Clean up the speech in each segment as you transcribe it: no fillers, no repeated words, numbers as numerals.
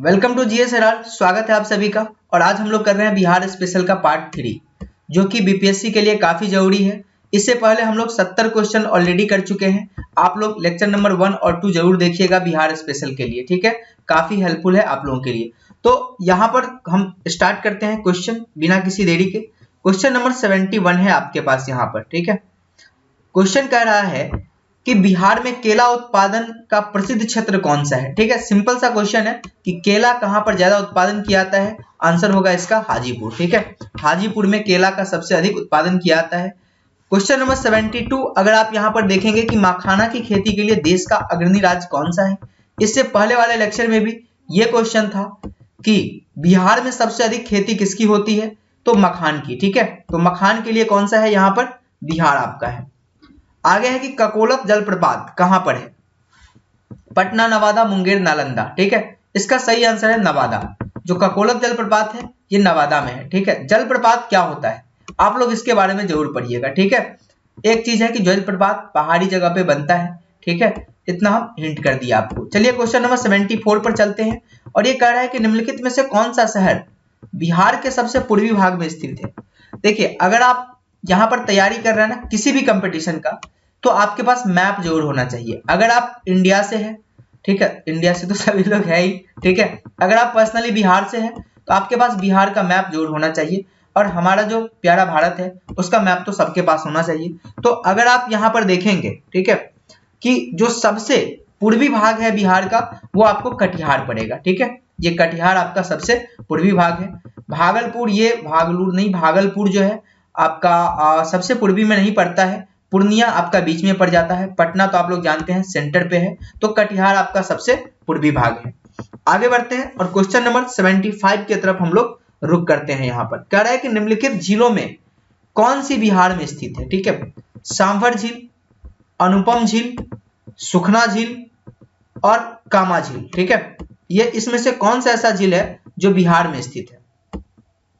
Welcome to GS Herald. स्वागत है आप सभी का। और आज हम लोग कर रहे हैं बिहार स्पेशल का पार्ट 3, जो कि बीपीएससी के लिए काफी जरूरी है। इससे पहले हम लोग 70 क्वेश्चन ऑलरेडी कर चुके हैं। आप लोग लेक्चर नंबर 1 और 2 जरूर देखिएगा बिहार स्पेशल के लिए, ठीक है। काफी हेल्पफुल है आप लोगों के लिए। तो यहाँ पर हम स्टार्ट करते हैं क्वेश्चन बिना किसी देरी के। क्वेश्चन नंबर 71 है आपके पास यहाँ पर, ठीक है। क्वेश्चन कह रहा है कि बिहार में केला उत्पादन का प्रसिद्ध क्षेत्र कौन सा है, ठीक है। सिंपल सा क्वेश्चन है कि केला कहां पर ज्यादा उत्पादन किया जाता है। आंसर होगा इसका हाजीपुर, ठीक है। हाजीपुर में केला का सबसे अधिक उत्पादन किया जाता है। क्वेश्चन नंबर 72, अगर आप यहां पर देखेंगे कि मखाना की खेती के लिए देश का अग्रणी राज्य कौन सा है। इससे पहले वाले लेक्चर में भी यह क्वेश्चन था कि बिहार में सबसे अधिक खेती किसकी होती है, तो मखान की, ठीक है। तो मखान के लिए कौन सा है, यहाँ पर बिहार आपका है। आगे है कि ककोलत जलप्रपात कहां पर है। पटना, नवादा, मुंगेर, नालंदा, ठीक है। इसका सही आंसर है नवादा। जो ककोलत जलप्रपात है ये नवादा में है, ठीक है। जलप्रपात क्या होता है आप लोग इसके बारे में जरूर पढ़िएगा, ठीक है। एक चीज है कि जलप्रपात पहाड़ी जगह पे बनता है, ठीक है। इतना हम हिंट कर दिया आपको। चलिए क्वेश्चन नंबर 74 पर चलते हैं। और ये कह रहा है कि निम्नलिखित में से कौन सा शहर बिहार के सबसे पूर्वी भाग में स्थित है। देखिए, अगर आप यहाँ पर तैयारी कर रहे हैं ना किसी भी कंपटीशन का, तो आपके पास मैप जरूर होना चाहिए। अगर आप इंडिया से हैं, ठीक है, इंडिया से तो सभी लोग है ही, ठीक है। अगर आप पर्सनली बिहार से हैं तो आपके पास बिहार का मैप जरूर होना चाहिए। और हमारा जो प्यारा भारत है उसका मैप तो सबके पास होना चाहिए। तो अगर आप यहाँ पर देखेंगे, ठीक है, कि जो सबसे पूर्वी भाग है बिहार का वो आपको कटिहार पड़ेगा, ठीक है। ये कटिहार आपका सबसे पूर्वी भाग है। भागलपुर, ये भागलपुर नहीं, भागलपुर जो है आपका सबसे पूर्वी में नहीं पड़ता है। पूर्णिया आपका बीच में पड़ जाता है। पटना तो आप लोग जानते हैं सेंटर पे है। तो कटिहार आपका सबसे पूर्वी भाग है। आगे बढ़ते हैं और क्वेश्चन नंबर 75 की तरफ हम लोग रुक करते हैं। यहाँ पर कह रहा है कि निम्नलिखित झीलों में कौन सी बिहार में स्थित है, ठीक है। सांभर झील, अनुपम झील, सुखना झील और कामा झील, ठीक है। ये इसमें से कौन सा ऐसा झील है जो बिहार में स्थित है।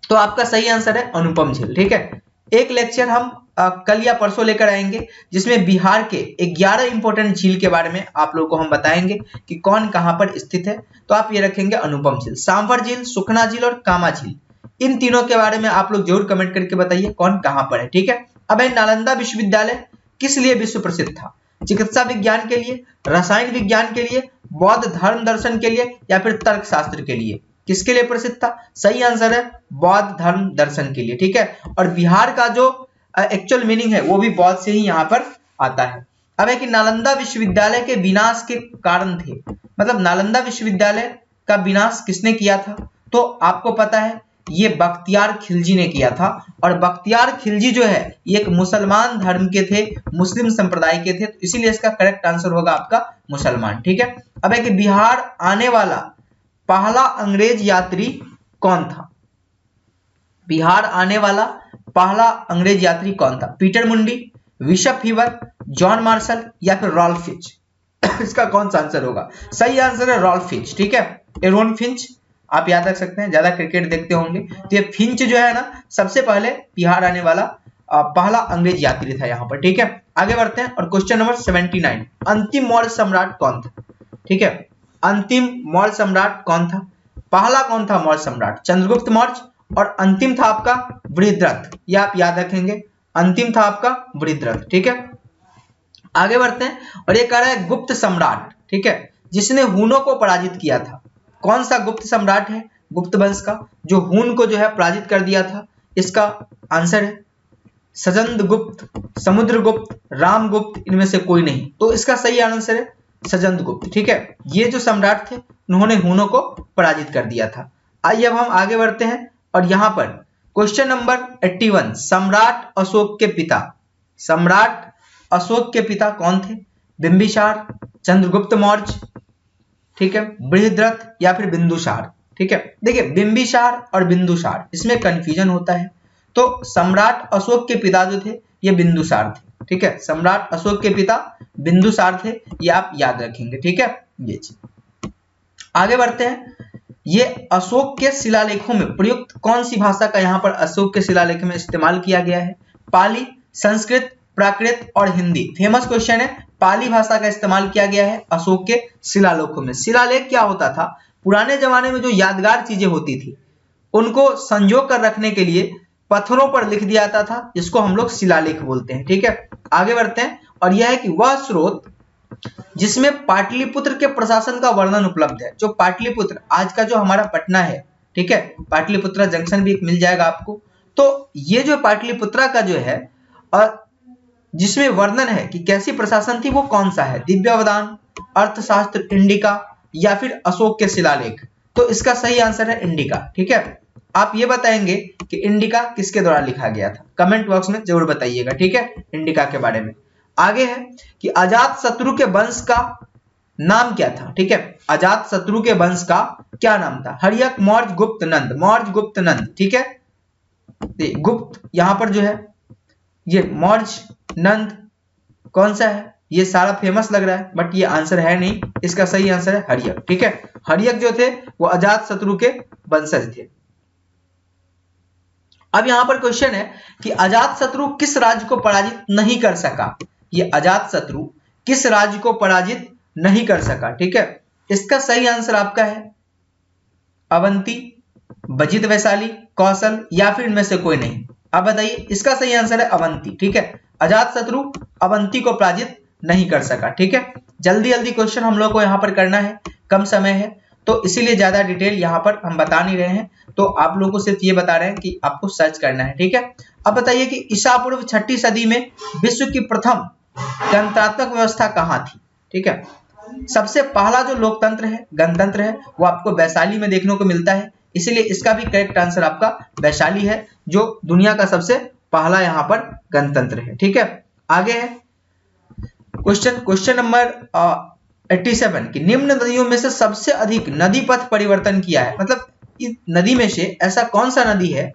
तो आपका सही आंसर है अनुपम झील, ठीक है। एक लेक्चर हम कल या परसों लेकर आएंगे जिसमें बिहार के 11 इंपॉर्टेंट झील के बारे में आप लोगों को हम बताएंगे कि कौन कहां पर स्थित है। तो आप ये रखेंगे अनुपम झील, सांभर झील, सुखना झील और कामा झील। इन तीनों के बारे में आप लोग जरूर कमेंट करके बताइए कौन कहां पर है, ठीक है। अब नालंदा विश्वविद्यालय किस लिए विश्व प्रसिद्ध था। चिकित्सा विज्ञान के लिए, रसायन विज्ञान के लिए, बौद्ध धर्म दर्शन के लिए या फिर तर्कशास्त्र के लिए। किसके लिए प्रसिद्ध था, सही आंसर है बौद्ध धर्म दर्शन के लिए, ठीक है। और बिहार का जो एक्चुअल मीनिंग है वो भी बौद्ध से ही यहाँ पर आता है। अब है कि नालंदा विश्वविद्यालय के विनाश के कारण थे, मतलब नालंदा विश्वविद्यालय का विनाश किसने किया था। तो आपको पता है ये बख्तियार खिलजी ने किया था। और बख्तियार खिलजी जो है ये एक मुसलमान धर्म के थे, मुस्लिम संप्रदाय के थे। तो इसीलिए इसका करेक्ट आंसर होगा आपका मुसलमान, ठीक है। अब है कि बिहार आने वाला पहला अंग्रेज यात्री कौन था। बिहार आने वाला पहला अंग्रेज यात्री कौन था। पीटर मुंडी, बिशप हीवर, जॉन मार्शल या फिर रॉल्फ फिंच। इसका कौन सा आंसर होगा, सही आंसर है रॉल्फ फिंच, ठीक है। एरोन फिंच आप याद रख सकते हैं, ज्यादा क्रिकेट देखते होंगे। तो ये फिंच जो है ना सबसे पहले बिहार आने वाला पहला अंग्रेज यात्री था यहाँ पर, ठीक है। आगे बढ़ते हैं और क्वेश्चन नंबर 79, अंतिम मौर्य सम्राट कौन था, ठीक है। अंतिम मौर्य सम्राट कौन था। पहला कौन था मौर्य सम्राट, चंद्रगुप्त मौर्य। और अंतिम था आपका बृहद्रथ, ये आप याद रखेंगे। अंतिम था आपका बृहद्रथ, ठीक है। आगे बढ़ते हैं और ये कह रहा है गुप्त सम्राट, ठीक है, जिसने हुनों को पराजित किया था। कौन सा गुप्त सम्राट है गुप्त वंश का जो हुन को जो है पराजित कर दिया था। इसका आंसर है सजंद्रगुप्त, समुद्रगुप्त, रामगुप्त, इनमें से कोई नहीं। तो इसका सही आंसर है सजंद्रगुप्त, ठीक है। ये जो सम्राट थे उन्होंने हुनों को पराजित कर दिया था। आइए अब हम आगे बढ़ते हैं और यहां पर क्वेश्चन नंबर 81, सम्राट अशोक के पिता। सम्राट अशोक के पिता कौन थे। बिंबिसार, चंद्रगुप्त मौर्य, ठीक है, बृहद्रथ या फिर बिंदुसार, ठीक है। देखिए बिंबिसार और बिंदुसार इसमें कंफ्यूजन होता है। तो सम्राट अशोक के पिता जो थे ये बिंदुसार थे, ठीक है। सम्राट अशोक के पिता बिंदुसार थे, ये आप याद रखेंगे, ठीक है। ये चीज आगे बढ़ते हैं। ये अशोक के शिलालेखों में प्रयुक्त कौन सी भाषा का यहाँ पर अशोक के शिलालेख में इस्तेमाल किया गया है। पाली, संस्कृत, प्राकृत और हिंदी। फेमस क्वेश्चन है। पाली भाषा का इस्तेमाल किया गया है अशोक के शिलालेखों में। शिलालेख क्या होता था, पुराने जमाने में जो यादगार चीजें होती थी उनको संजो कर रखने के लिए पत्थरों पर लिख दिया जाता था, जिसको हम लोग शिलालेख बोलते हैं। ठीक है, आगे बढ़ते हैं। और यह है कि वह स्रोत जिसमें पाटलिपुत्र के प्रशासन का वर्णन उपलब्ध है। जो पाटलिपुत्र आज का जो हमारा पटना है, ठीक है, पाटलिपुत्रा जंक्शन भी एक मिल जाएगा आपको। तो ये जो पाटलिपुत्रा का जो है और जिसमें वर्णन है कि कैसी प्रशासन थी, वो कौन सा है? दिव्यावदान, अर्थशास्त्र, इंडिका या फिर अशोक के शिलालेख। तो इसका सही आंसर है इंडिका। ठीक है, आप ये बताएंगे कि इंडिका किसके द्वारा लिखा गया था, कमेंट बॉक्स में जरूर बताइएगा। ठीक है, इंडिका के बारे में। आगे है कि अजात शत्रु के वंश का नाम क्या था। ठीक है, अजात शत्रु के वंश का क्या नाम था? हर्यक, मौर्य, गुप्त, नंद। मौर्य, गुप्त, नंद। ठीक है, गुप्त यहां पर जो है ये मौर्य, नंद कौन सा है? ये सारा फेमस लग रहा है बट ये आंसर है नहीं, इसका सही आंसर है हर्यक। ठीक है, हर्यक जो थे वो अजात शत्रु के वंशज थे। अब यहां पर क्वेश्चन है कि अजात शत्रु किस राज्य को पराजित नहीं कर सका? ये अजात शत्रु किस राज्य को पराजित नहीं कर सका? ठीक है, इसका सही आंसर आपका है अवंती, बजित वैशाली, कौशल या फिर इनमें से कोई नहीं। अब बताइए, इसका सही आंसर है अवंती। ठीक है, अजात शत्रु अवंती को पराजित नहीं कर सका। ठीक है, जल्दी जल्दी क्वेश्चन हम लोग को यहाँ पर करना है, कम समय है तो इसीलिए ज्यादा डिटेल यहाँ पर हम बता नहीं रहे हैं, तो आप लोगों को सिर्फ ये बता रहे हैं कि आपको सर्च करना है। ठीक है, अब बताइए कि ईसा पूर्व 6ठी सदी में विश्व की प्रथम गणतांत्रिक व्यवस्था कहाँ थी? ठीक है, सबसे पहला जो लोकतंत्र है, गणतंत्र है, वो आपको वैशाली में देखने को मिलता है, इसलिए इसका भी करेक्ट आंसर आपका वैशाली है, जो दुनिया का सबसे पहला यहाँ पर गणतंत्र है। ठीक है, आगे है क्वेश्चन नंबर 87 कि निम्न नदियों में से सबसे अधिक नदी पथ परिवर्तन किया है। मतलब इस नदी में से ऐसा कौन सा नदी है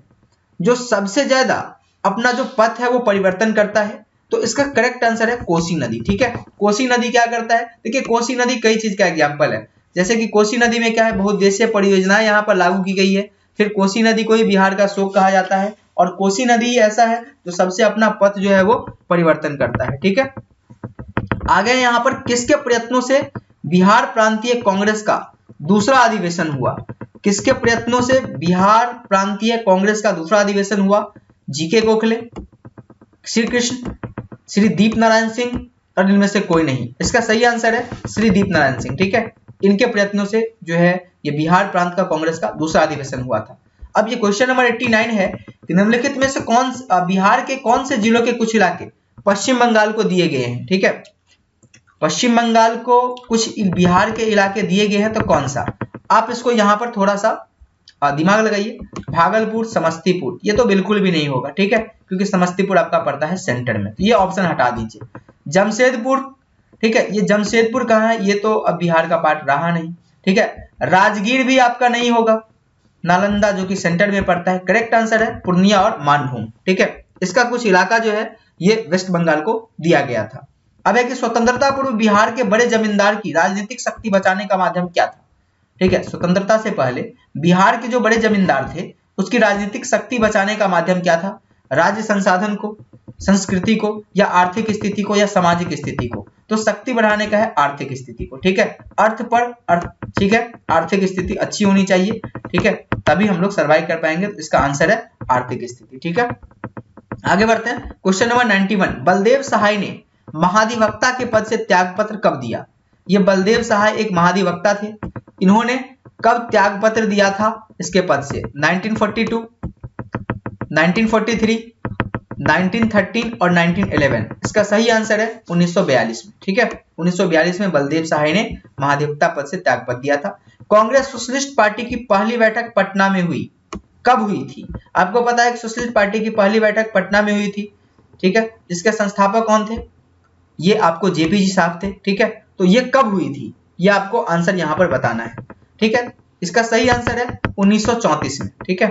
जो सबसे ज्यादा अपना जो पथ है वो परिवर्तन करता है? तो इसका करेक्ट आंसर है कोसी नदी। ठीक है, कोसी नदी क्या करता है? देखिए, कोसी नदी कई चीज का एग्जाम्पल है, जैसे कि कोसी नदी में क्या है, बहुउद्देशीय परियोजनाएं यहाँ पर लागू की गई है। फिर कोसी नदी को ही बिहार का शोक कहा जाता है, और कोसी नदी ऐसा है जो सबसे अपना पथ जो है वो परिवर्तन करता है। ठीक है, आगे यहाँ पर किसके प्रयत्नों से बिहार प्रांतीय कांग्रेस का दूसरा अधिवेशन हुआ? किसके प्रयत्नों से बिहार प्रांतीय कांग्रेस का दूसरा अधिवेशन हुआ? जीके गोखले, श्री कृष्ण, श्री दीप नारायण सिंह और इनमें से कोई नहीं। इसका सही आंसर है श्री दीप नारायण सिंह। ठीक है, इनके प्रयत्नों से जो है ये बिहार प्रांत का कांग्रेस का दूसरा अधिवेशन हुआ था। अब ये क्वेश्चन नंबर 89 है कि निम्नलिखित में से बिहार के कौन से जिलों के कुछ इलाके पश्चिम बंगाल को दिए गए हैं? ठीक है, पश्चिम बंगाल को कुछ बिहार के इलाके दिए गए हैं, तो कौन सा? आप इसको यहाँ पर थोड़ा सा दिमाग लगाइए। भागलपुर, समस्तीपुर, ये तो बिल्कुल भी नहीं होगा। ठीक है, क्योंकि समस्तीपुर आपका पड़ता है सेंटर में, ये ऑप्शन हटा दीजिए। जमशेदपुर, ठीक है, ये जमशेदपुर कहाँ है? ये तो अब बिहार का पार्ट रहा नहीं। ठीक है, राजगीर भी आपका नहीं होगा। नालंदा जो कि सेंटर में पड़ता है। करेक्ट आंसर है पूर्णिया और मानभूम। ठीक है, इसका कुछ इलाका जो है ये वेस्ट बंगाल को दिया गया था। अब है कि स्वतंत्रता पूर्व बिहार के बड़े जमींदार की राजनीतिक शक्ति बचाने का माध्यम क्या था? ठीक है, स्वतंत्रता से पहले बिहार के जो बड़े जमींदार थे उसकी राजनीतिक शक्ति बचाने का माध्यम क्या था? राज्य संसाधन को, संस्कृति को, या आर्थिक स्थिति को, या सामाजिक स्थिति को? तो शक्ति बढ़ाने का है आर्थिक स्थिति को। ठीक है, ठीक है, आर्थिक स्थिति अच्छी होनी चाहिए। ठीक है, तभी हम लोग सर्वाइव कर पाएंगे। तो इसका आंसर है आर्थिक स्थिति। ठीक है, आगे बढ़ते हैं। क्वेश्चन नंबर 91, बलदेव सहाय ने महाधिवक्ता के पद से त्यागपत्र कब दिया? ये बलदेव सहाय एक महाधिवक्ता थे, इन्होंने कब त्यागपत्र दिया था इसके पद से? 1942, 1943, 1913 और 1911। इसका सही आंसर है 1942 में। ठीक है, 1942 में बलदेव सहाय ने महाधिवक्ता पद से त्यागपत्र दिया था। कांग्रेस सोशलिस्ट पार्टी की पहली बैठक पटना में हुई, कब हुई थी? आपको पता है कि सोशलिस्ट पार्टी की पहली बैठक पटना में हुई थी। ठीक है, जिसके संस्थापक कौन थे? ये आपको जेपी जी साहब थे। ठीक है, तो ये कब हुई थी ये आपको आंसर यहाँ पर बताना है। ठीक है, इसका सही आंसर है 1934 में। ठीक है,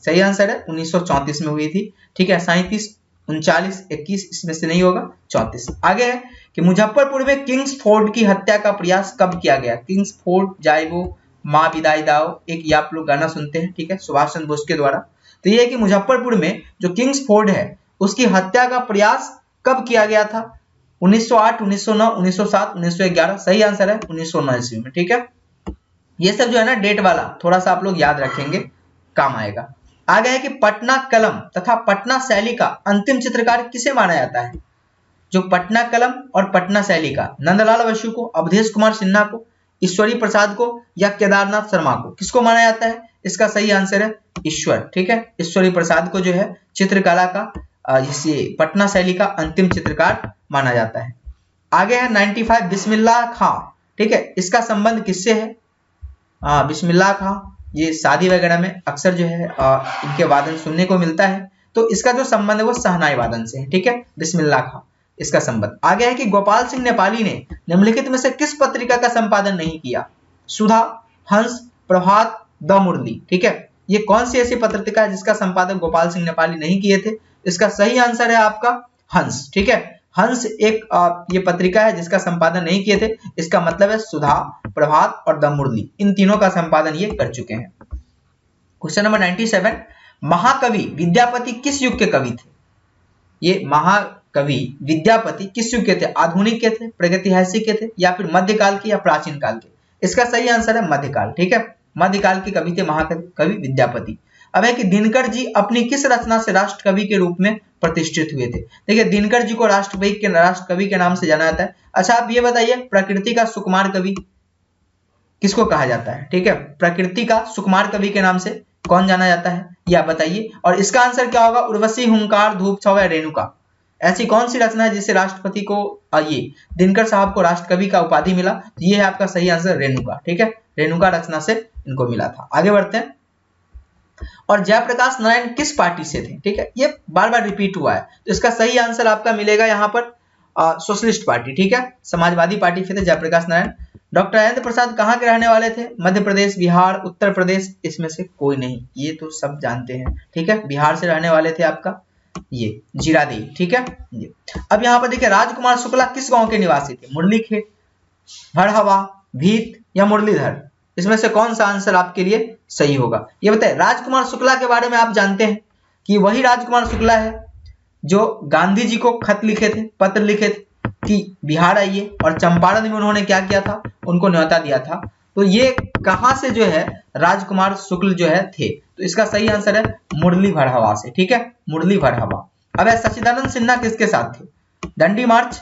सही आंसर है 1934 में हुई थी। ठीक है, 37, 39, 21 इसमें से नहीं होगा, 34। आगे है कि मुजफ्फरपुर में किंग्सफोर्ड की हत्या का प्रयास कब किया गया? किंग्सफोर्ड जाएगो माँ विदाई दाओ, एक ये आप लोग गाना सुनते हैं। ठीक है, सुभाष चंद्र बोस के द्वारा। तो ये है कि मुजफ्फरपुर में जो किंग्सफोर्ड है उसकी हत्या का प्रयास कब किया गया था? 1908, 1909, 1907, 1911। सही आंसर है 1909 ईस्वी में। ठीक है, ये सब जो है ना डेट वाला थोड़ा सा आप लोग याद रखेंगे, काम आएगा। आगे है कि पटना कलम तथा पटना शैली का अंतिम चित्रकार किसे माना जाता है? जो पटना कलम और पटना शैली का, नंदलाल बसु को, अवधेश कुमार सिन्हा को, ईश्वरी प्रसाद को या केदारनाथ शर्मा को, किसको माना जाता है? इसका सही आंसर है ईश्वर, ठीक है, ईश्वरी प्रसाद को जो है चित्रकला का इसे पटना शैली का अंतिम चित्रकार माना जाता है। आगे है 95 बिस्मिल्लाह खां, ठीक है, इसका संबंध किससे है? बिस्मिल्लाह खां ये शादी वगैरह में अक्सर जो है इनके वादन सुनने को मिलता है, तो इसका जो संबंध है वो शहनाई वादन से है, ठीक है, बिस्मिल्लाह खां इसका संबंध। आगे है कि गोपाल सिंह नेपाली ने निम्नलिखित में से किस पत्रिका का संपादन नहीं किया? सुधा, हंस, प्रभात, द मुरली, ठीक है, ये कौन सी ऐसी पत्रिका है जिसका संपादन गोपाल सिंह नेपाली नहीं किए थे? इसका सही आंसर है आपका हंस, ठीक है, हंस एक ये पत्रिका है जिसका संपादन नहीं किए थे। इसका मतलब है सुधा, प्रभात और द मुरली, इन तीनों का संपादन ये कर चुके हैं। क्वेश्चन नंबर 97, महाकवि विद्यापति किस युग के कवि थे? ये महाकवि विद्यापति किस युग के थे? आधुनिक के थे, प्रागैतिहासिक के थे या फिर मध्यकाल के या प्राचीन काल के? इसका सही आंसर है मध्यकाल, ठीक है, मध्यकाल के कवि थे महाकवि विद्यापति। अब है कि दिनकर जी अपनी किस रचना से राष्ट्र कवि के रूप में प्रतिष्ठित हुए थे? देखिए दिनकर जी को राष्ट्र कवि के नाम से जाना जाता है। अच्छा आप ये बताइए प्रकृति का सुकुमार कवि किसको कहा जाता है? ठीक है, प्रकृति का सुकुमार कवि के नाम से कौन जाना जाता है ये आप बताइए। और इसका आंसर क्या होगा? उर्वशी, हुंकार, धूप छाव या रेणुका, ऐसी कौन सी रचना है जिससे राष्ट्रपति को ये दिनकर साहब को राष्ट्र कवि का उपाधि मिला? तो ये है आपका सही आंसर रेणुका, ठीक है, रेणुका रचना से इनको मिला था। आगे बढ़ते हैं। और जयप्रकाश नारायण किस पार्टी से थे? ठीक है, ये बार बार रिपीट हुआ है, तो इसका सही आंसर आपका मिलेगा यहाँ पर सोशलिस्ट पार्टी, ठीक है, समाजवादी पार्टी से थे जयप्रकाश नारायण। डॉक्टर राजेंद्र प्रसाद कहाँ के रहने वाले थे? मध्य प्रदेश, बिहार, उत्तर प्रदेश, इसमें से कोई नहीं, ये तो सब जानते हैं, ठीक है, बिहार से रहने वाले थे आपका ये जीरादेई, ठीक है। ये अब यहाँ पर देखिए राजकुमार शुक्ला किस गांव के निवासी थे? मुरलीखेत, भड़हवा, भीत या मुरलीधर, इसमें से कौन सा आंसर आपके लिए सही होगा? ये बताइए। राजकुमार शुक्ला के बारे में आप जानते हैं कि वही राजकुमार शुक्ला है जो गांधी जी को खत लिखे थे, पत्र लिखे थे कि बिहार आइए, और चंपारण में उन्होंने क्या किया था? उनको न्योता दिया था। तो ये कहां से जो है राजकुमार शुक्ल जो है थे? तो इसका सही आंसर है मुरली भड़हवा से, ठीक है, मुरली भड़हवा। अब सच्चिदानंद सिन्हा किसके साथ थे? दंडी मार्च,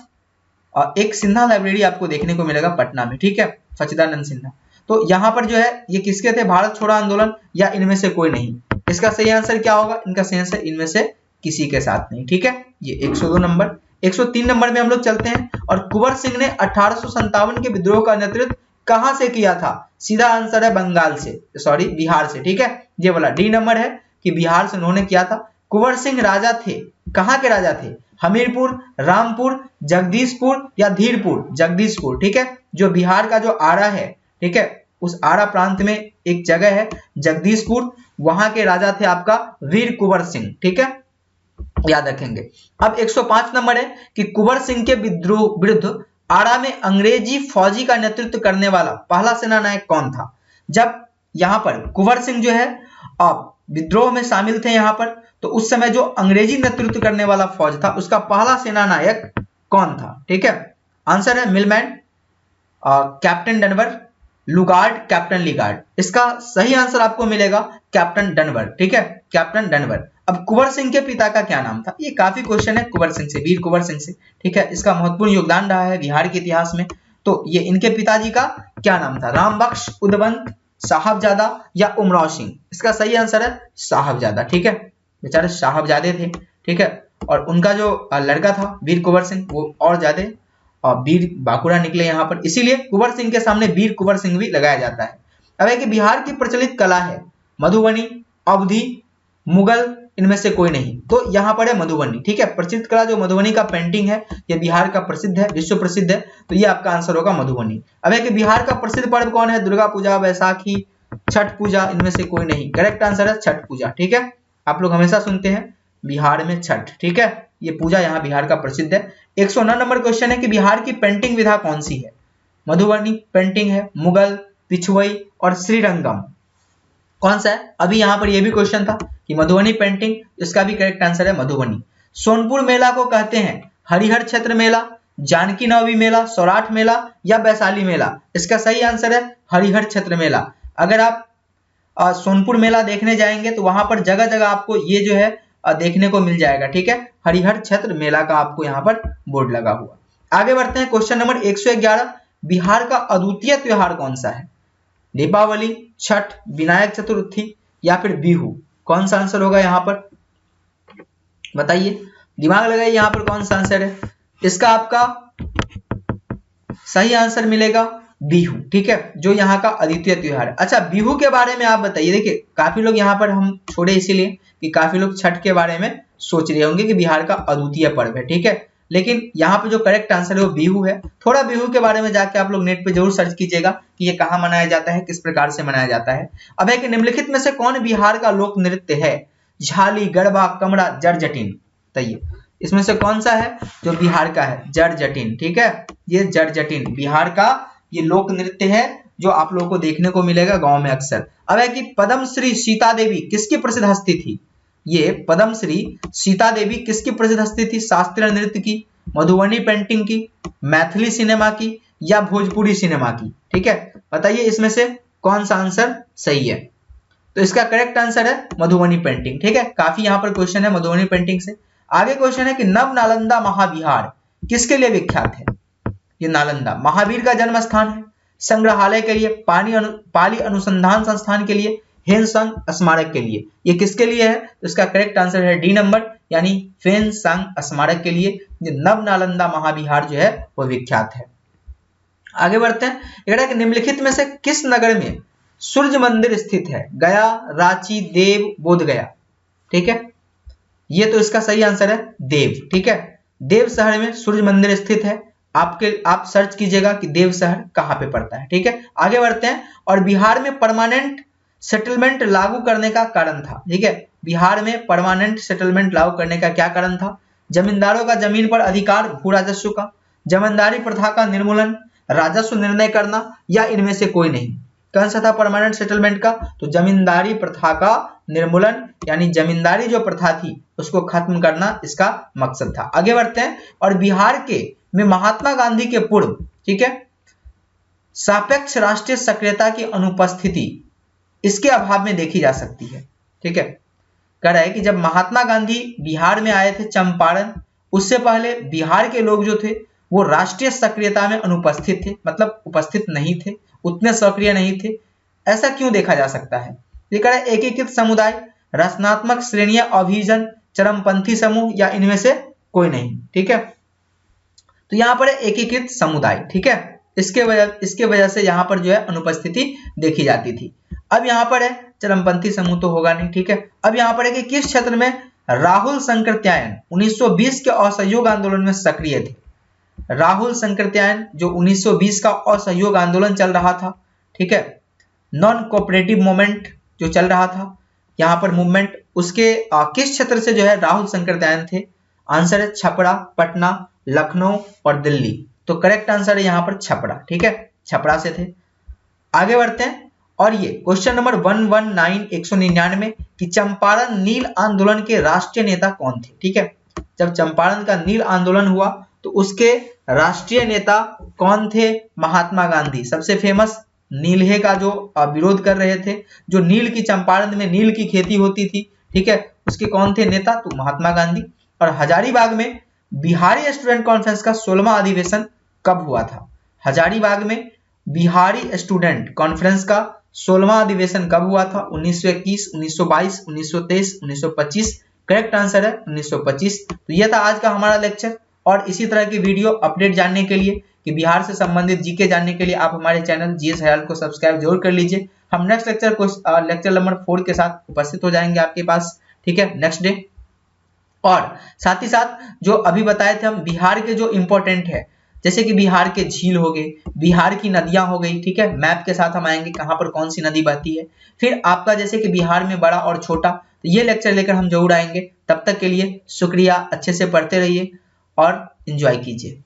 और एक सिन्हा लाइब्रेरी आपको देखने को मिलेगा पटना में, ठीक है, सच्चिदानंद सिन्हा। तो यहाँ पर जो है ये किसके थे? भारत छोड़ो आंदोलन या इनमें से कोई नहीं? इसका सही आंसर क्या होगा? इनका सही आंसर इनमें से किसी के साथ नहीं, ठीक है। ये 102 नंबर। 103 नंबर में हम लोग चलते हैं। और कुंवर सिंह ने 1857 के विद्रोह का नेतृत्व कहां से किया था? सीधा आंसर है बंगाल से, सॉरी बिहार से, ठीक है, ये वाला डी नंबर है कि बिहार से उन्होंने किया था। कुंवर सिंह राजा थे, कहां के राजा थे? हमीरपुर, रामपुर, जगदीशपुर या धीरपुर? जगदीशपुर, ठीक है, जो बिहार का जो आरा है, ठीक है, उस आरा प्रांत में एक जगह है जगदीशपुर, वहां के राजा थे आपका वीर कुंवर सिंह, ठीक है, याद रखेंगे। अब 105 नंबर है कि कुंवर सिंह के विद्रोह विरुद्ध आरा में अंग्रेजी फौजी का नेतृत्व करने वाला पहला सेना नायक कौन था? जब यहाँ पर कुंवर सिंह जो है विद्रोह में शामिल थे यहाँ पर, तो उस समय जो अंग्रेजी नेतृत्व करने वाला फौज था उसका पहला सेना नायक कौन था? ठीक है, आंसर है मिलमैन, कैप्टन डनवर, लुगार्ड, कैप्टन लिगार्ड। इसका सही आंसर आपको मिलेगा कैप्टन डनवर, ठीक है, कैप्टन डनवर। अब कुंवर सिंह के पिता का क्या नाम था? ये काफी क्वेश्चन है कुंवर सिंह से, वीर कुंवर सिंह से, ठीक है, इसका महत्वपूर्ण योगदान रहा है बिहार के इतिहास में। तो ये इनके पिताजी का क्या नाम था? रामबख्श, उदवंत, साहबजादा या उमराव सिंह? इसका सही आंसर है साहबजादा, ठीक है, बेचारे साहबजादे थे, ठीक है। और उनका जो लड़का था वीर कुंवर सिंह वो और ज्यादा और वीर बांकुड़ा निकले यहाँ पर, इसीलिए कुंवर सिंह के सामने वीर कुंवर सिंह भी लगाया जाता है। अब है कि बिहार की प्रचलित कला है मधुबनी, अवधी, मुगल, इनमें से कोई नहीं। तो यहाँ पर है मधुबनी, ठीक है, प्रचलित कला जो मधुबनी का पेंटिंग है ये बिहार का प्रसिद्ध है, विश्व प्रसिद्ध है, तो ये आपका आंसर होगा मधुबनी। अब है कि बिहार का प्रसिद्ध पर्व कौन है? दुर्गा पूजा, बैसाखी, छठ पूजा, इनमें से कोई नहीं। करेक्ट आंसर है छठ पूजा, ठीक है, आप लोग हमेशा सुनते हैं बिहार में छठ, ठीक है, ये पूजा यहाँ बिहार का प्रसिद्ध है। 109 नंबर क्वेश्चन है कि बिहार की पेंटिंग विधा कौन सी है? मधुबनी पेंटिंग है, मुगल, पिछुई और श्रीरंगम, कौन सा है? अभी यहाँ पर ये भी क्वेश्चन था कि मधुबनी पेंटिंग, इसका भी करेक्ट आंसर है मधुबनी। सोनपुर मेला को कहते हैं हरिहर क्षेत्र मेला, जानकी नवमी मेला, सौराठ मेला या वैशाली मेला? इसका सही आंसर है हरिहर क्षेत्र मेला। अगर आप सोनपुर मेला देखने जाएंगे तो वहां पर जगह जगह आपको ये जो है देखने को मिल जाएगा, ठीक है, हरिहर क्षेत्र मेला का आपको यहाँ पर बोर्ड लगा हुआ। आगे बढ़ते हैं, क्वेश्चन नंबर 111, बिहार का अद्वितीय त्योहार कौन सा है? दीपावली, छठ, विनायक चतुर्थी या फिर बिहू? कौन सा आंसर होगा यहाँ पर बताइए, दिमाग लगाइए, यहाँ पर कौन सा आंसर है इसका? आपका सही आंसर मिलेगा बिहू, ठीक है, जो यहाँ का अद्वितीय त्योहार है। अच्छा, बिहू के बारे में आप बताइए। देखिए काफी लोग यहाँ पर हम छोड़े इसीलिए कि काफी लोग छठ के बारे में सोच रहे होंगे कि बिहार का अद्वितीय पर्व है, ठीक है, लेकिन यहाँ पे जो करेक्ट आंसर है वो बिहू है। थोड़ा बिहू के बारे में जाके आप लोग नेट पे जरूर सर्च कीजिएगा कि ये कहाँ मनाया जाता है, किस प्रकार से मनाया जाता है। अब है कि निम्नलिखित में से कौन बिहार का लोक नृत्य है? झाली, गरबा, कमरा, जट जटिन? बताइए इसमें से कौन सा है जो बिहार का है? जट जटिन, ठीक है, ये जट जटिन बिहार का ये लोक नृत्य है जो आप लोगों को देखने को मिलेगा गांव में अक्सर। अब है कि पद्मश्री सीता देवी किसकी प्रसिद्ध हस्ती थी? ये पद्मश्री सीता देवी किसकी प्रसिद्ध हस्ती थी? शास्त्रीय नृत्य की, मधुबनी पेंटिंग की, मैथिली सिनेमा की या भोजपुरी सिनेमा की? ठीक है, बताइए इसमें से कौन सा आंसर सही है? तो इसका करेक्ट आंसर है मधुबनी पेंटिंग, ठीक है, काफी यहाँ पर क्वेश्चन है मधुबनी पेंटिंग से। आगे क्वेश्चन है कि नव नालंदा महाविहार किसके लिए विख्यात है? ये नालंदा महावीर का जन्म स्थान है, संग्रहालय के लिए, पाली अनुसंधान संस्थान के लिए, हेनसंग स्मारक के लिए। ये किसके लिए है? तो इसका करेक्ट आंसर है डी नंबर, यानी फेनसंग स्मारक के लिए नव नालंदा महाविहार जो है वो विख्यात है। आगे बढ़ते हैं, निम्नलिखित में से किस नगर में सूर्य मंदिर स्थित है? गया, रांची, देव, बोध गया? ठीक है, ये तो इसका सही आंसर है देव, ठीक है, देव शहर में सूर्य मंदिर स्थित है। आप सर्च कीजिएगा कि देव शहर कहाँ पे पड़ता है, ठीक है। आगे बढ़ते हैं, और बिहार में परमानेंट सेटलमेंट लागू करने का कारण था, ठीक है, बिहार में परमानेंट सेटलमेंट लागू करने का क्या कारण था? जमींदारों का जमीन पर अधिकार, भू राजस्व का, जमींदारी प्रथा का निर्मूलन, राजस्व निर्णय करना या इनमें से कोई नहीं? कौन सा था परमानेंट सेटलमेंट का? तो जमींदारी प्रथा का निर्मूलन, यानी जमींदारी जो प्रथा थी उसको खत्म करना इसका मकसद था। आगे बढ़ते हैं, और बिहार के में महात्मा गांधी के पूर्व, ठीक है, सापेक्ष राष्ट्रीय सक्रियता की अनुपस्थिति इसके अभाव में देखी जा सकती है, ठीक है। कह रहा है कि जब महात्मा गांधी बिहार में आए थे चंपारण, उससे पहले बिहार के लोग जो थे वो राष्ट्रीय सक्रियता में अनुपस्थित थे, मतलब उपस्थित नहीं थे, उतने सक्रिय नहीं थे। ऐसा क्यों देखा जा सकता है? ये कह रहा है एकीकृत समुदाय, रचनात्मक श्रेणियां, अभिजन, चरमपंथी समूह या इनमें से कोई नहीं, ठीक है। तो यहाँ पर एकीकृत समुदाय, ठीक है, इसके वजह से यहाँ पर जो है अनुपस्थिति देखी जाती थी। अब यहाँ पर है चरमपंथी समूह तो होगा नहीं, ठीक है। अब यहाँ पर है कि किस क्षेत्र में राहुल शंकरत्यायन 1920 के असहयोग आंदोलन में सक्रिय थे? राहुल शंकरत्यायन जो 1920 का असहयोग आंदोलन चल रहा था, ठीक है, नॉन कोऑपरेटिव मूवमेंट जो चल रहा था यहाँ पर मूवमेंट, उसके किस क्षेत्र से जो है राहुल शंकरत्यायन थे? आंसर है छपरा, पटना, लखनऊ और दिल्ली। तो करेक्ट आंसर है यहाँ पर छपरा, ठीक है, छपरा से थे। आगे बढ़ते हैं, और ये क्वेश्चन नंबर 119 कि चंपारण नील आंदोलन के राष्ट्रीय नेता कौन थे? ठीक है, जब चंपारण का नील आंदोलन हुआ तो उसके राष्ट्रीय नेता कौन थे? महात्मा गांधी, सबसे फेमस नीलहे का जो विरोध कर रहे थे, जो नील की चंपारण में नील की खेती होती थी, ठीक है, उसके कौन थे नेता? तो महात्मा गांधी। और हजारीबाग में बिहारी स्टूडेंट कॉन्फ्रेंस का 16वां अधिवेशन कब हुआ था? हजारीबाग में बिहारी स्टूडेंट कॉन्फ्रेंस का 16वां अधिवेशन कब हुआ था? 1921, 1922, 1923, 1925। करेक्ट आंसर है 1925। तो यह था आज का हमारा लेक्चर, और इसी तरह की वीडियो अपडेट जानने के लिए कि बिहार से संबंधित जीके जानने के लिए आप हमारे चैनल जीएस हयाल को सब्सक्राइब जरूर कर लीजिए। हम नेक्स्ट लेक्चर नंबर 4 के साथ उपस्थित हो जाएंगे आपके पास, ठीक है, नेक्स्ट डे। और साथ ही साथ जो अभी बताए थे हम बिहार के जो इंपॉर्टेंट है, जैसे कि बिहार के झील हो गए, बिहार की नदियां हो गई, ठीक है, मैप के साथ हम आएंगे कहां पर कौन सी नदी बहती है। फिर आपका जैसे कि बिहार में बड़ा और छोटा, तो ये लेक्चर लेकर हम जरूर आएंगे। तब तक के लिए शुक्रिया, अच्छे से पढ़ते रहिए और एंजॉय कीजिए।